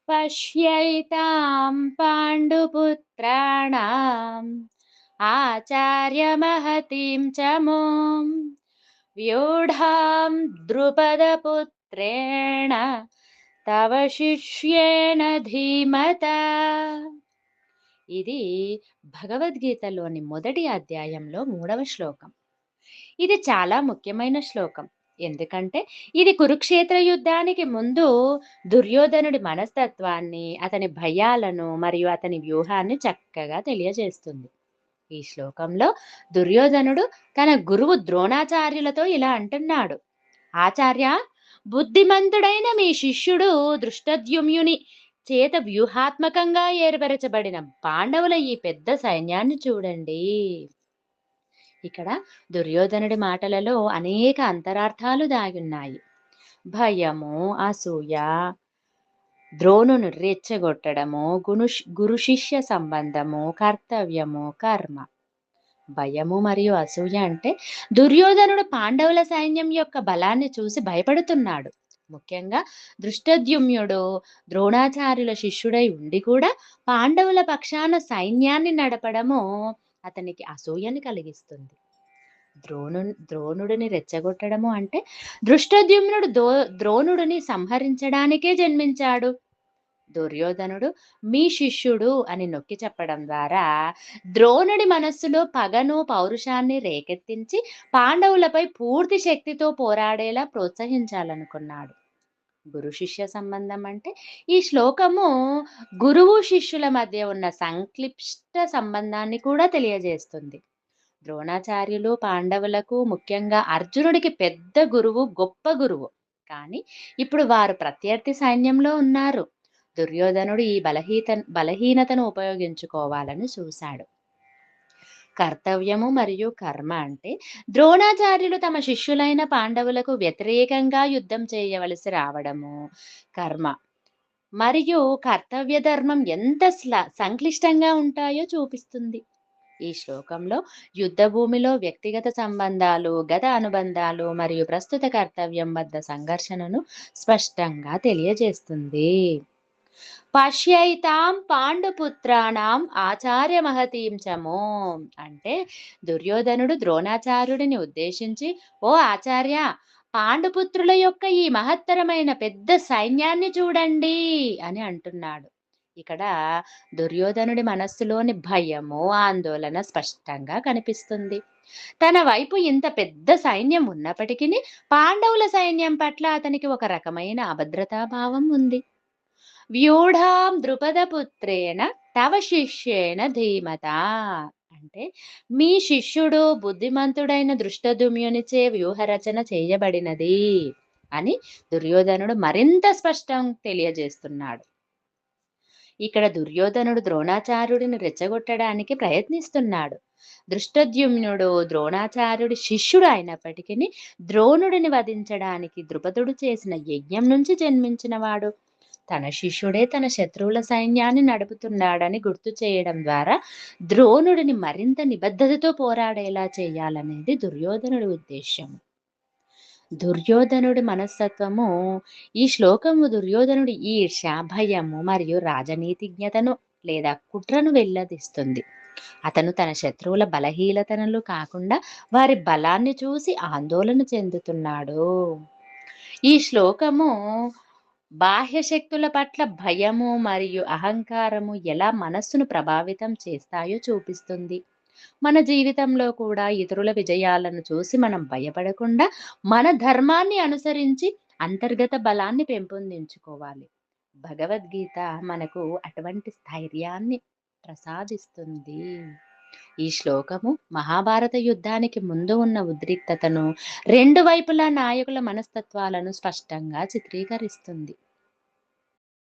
పశ్యైతాం పాండుపుత్రాణం ఆచార్యమహతిం చ మూం వ్యూఢాం ద్రుపదపుత్రేణ తవ శిష్యేణ ధీమతా. ఇది భగవద్గీతలోని మొదటి అధ్యాయంలో 3వ శ్లోకం. ఇది చాలా ముఖ్యమైన శ్లోకం. ఎందుకంటే ఇది కురుక్షేత్ర యుద్ధానికి ముందు దుర్యోధనుడి మనస్తత్వాన్ని, అతని భయాలను మరియు అతని వ్యూహాన్ని చక్కగా తెలియజేస్తుంది. ఈ శ్లోకంలో దుర్యోధనుడు తన గురువు ద్రోణాచార్యులతో ఇలా అంటున్నాడు: ఆచార్య, బుద్ధిమంతుడైన మీ శిష్యుడు దృష్టద్యుమ్యుని చేత వ్యూహాత్మకంగా ఏర్పరచబడిన పాండవుల ఈ పెద్ద సైన్యాన్ని చూడండి. ఇక్కడ దుర్యోధనుడి మాటలలో అనేక అంతరార్థాలు దాగున్నాయి. భయము, అసూయ, ద్రోణును రెచ్చగొట్టడము, గురు శిష్య సంబంధము, కర్తవ్యము, కర్మ. భయము మరియు అసూయ అంటే దుర్యోధనుడు పాండవుల సైన్యం యొక్క బలాన్ని చూసి భయపడుతున్నాడు. ముఖ్యంగా దృష్టద్యుమ్నుడు ద్రోణాచార్యుల శిష్యుడై ఉండి కూడా పాండవుల పక్షాన సైన్యాన్ని నడపడము అతనికి అసూయని కలిగిస్తుంది. ద్రోణుడిని రెచ్చగొట్టడము అంటే దృష్టద్యుమ్నుడు ద్రోణుడిని సంహరించడానికే జన్మించాడు. దుర్యోధనుడు మీ శిష్యుడు అని నొక్కి చెప్పడం ద్వారా ద్రోణుడి మనస్సులో పగను, పౌరుషాన్ని రేకెత్తించి పాండవులపై పూర్తి శక్తితో పోరాడేలా ప్రోత్సహించాలనుకున్నాడు. గురు శిష్య సంబంధం అంటే ఈ శ్లోకము గురువు శిష్యుల మధ్య ఉన్న సంక్లిష్ట సంబంధాన్ని కూడా తెలియజేస్తుంది. ద్రోణాచార్యులు పాండవులకు, ముఖ్యంగా అర్జునుడికి పెద్ద గురువు, గొప్ప గురువు. కానీ ఇప్పుడు వారు ప్రత్యర్థి సైన్యంలో ఉన్నారు. దుర్యోధనుడు ఈ బలహీనతను ఉపయోగించుకోవాలని చూశాడు. కర్తవ్యము మరియు కర్మ అంటే ద్రోణాచార్యులు తమ శిష్యులైన పాండవులకు వ్యతిరేకంగా యుద్ధం చేయవలసి రావడము కర్మ. మరియు కర్తవ్య ధర్మం ఎంత సంక్లిష్టంగా ఉంటాయో చూపిస్తుంది. ఈ శ్లోకంలో యుద్ధ భూమిలో వ్యక్తిగత సంబంధాలు, గత అనుబంధాలు మరియు ప్రస్తుత కర్తవ్యం వద్ద సంఘర్షణను స్పష్టంగా తెలియజేస్తుంది. పశ్యైతాం పాండుపుత్రాణం ఆచార్య మహతీం చమో అంటే దుర్యోధనుడు ద్రోణాచార్యుడిని ఉద్దేశించి, ఓ ఆచార్య, పాండుపుత్రుల యొక్క ఈ మహత్తరమైన పెద్ద సైన్యాన్ని చూడండి అని అంటున్నాడు. ఇక్కడ దుర్యోధనుడి మనస్సులోని భయము, ఆందోళన స్పష్టంగా కనిపిస్తుంది. తన వైపు ఇంత పెద్ద సైన్యం ఉన్నప్పటికీ పాండవుల సైన్యం పట్ల అతనికి ఒక రకమైన అభద్రతాభావం ఉంది. వ్యూఢాం ద్రుపదపుత్రేణ తవ శిష్యేణ ధీమతా అంటే మీ శిష్యుడు బుద్ధిమంతుడైన దృష్టద్యుమ్నునిచే వ్యూహరచన చేయబడినది అని దుర్యోధనుడు మరింత స్పష్టం తెలియజేస్తున్నాడు. ఇక్కడ దుర్యోధనుడు ద్రోణాచార్యుడిని రెచ్చగొట్టడానికి ప్రయత్నిస్తున్నాడు. దృష్టద్యుమ్నుడు ద్రోణాచార్యుడి శిష్యుడు అయినప్పటికీ ద్రోణుడిని వధించడానికి ద్రుపదుడు చేసిన యజ్ఞం నుంచి జన్మించినవాడు. తన శిష్యుడే తన శత్రువుల సైన్యాన్ని నడుపుతున్నాడని గుర్తు చేయడం ద్వారా ద్రోణుడిని మరింత నిబద్ధతతో పోరాడేలా చేయాలనేది దుర్యోధనుడి ఉద్దేశ్యం. దుర్యోధనుడి మనస్తత్వము ఈ శ్లోకము దుర్యోధనుడి ఈర్ష్య, భయము మరియు రాజనీతిజ్ఞతను లేదా కుట్రను వెల్లదిస్తుంది. అతను తన శత్రువుల బలహీనతలు కాకుండా వారి బలాన్ని చూసి ఆందోళన చెందుతున్నాడు. ఈ శ్లోకము బాహ్య శక్తుల పట్ల భయము మరియు అహంకారము ఎలా మనస్సును ప్రభావితం చేస్తాయో చూపిస్తుంది. మన జీవితంలో కూడా ఇతరుల విజయాలను చూసి మనం భయపడకుండా మన ధర్మాన్ని అనుసరించి అంతర్గత బలాన్ని పెంపొందించుకోవాలి. భగవద్గీత మనకు అటువంటి స్థైర్యాన్ని ప్రసాదిస్తుంది. ఈ శ్లోకము మహాభారత యుద్ధానికి ముందు ఉన్న ఉద్రిక్తతను, రెండు వైపులా నాయకుల మనస్తత్వాలను స్పష్టంగా చిత్రీకరిస్తుంది.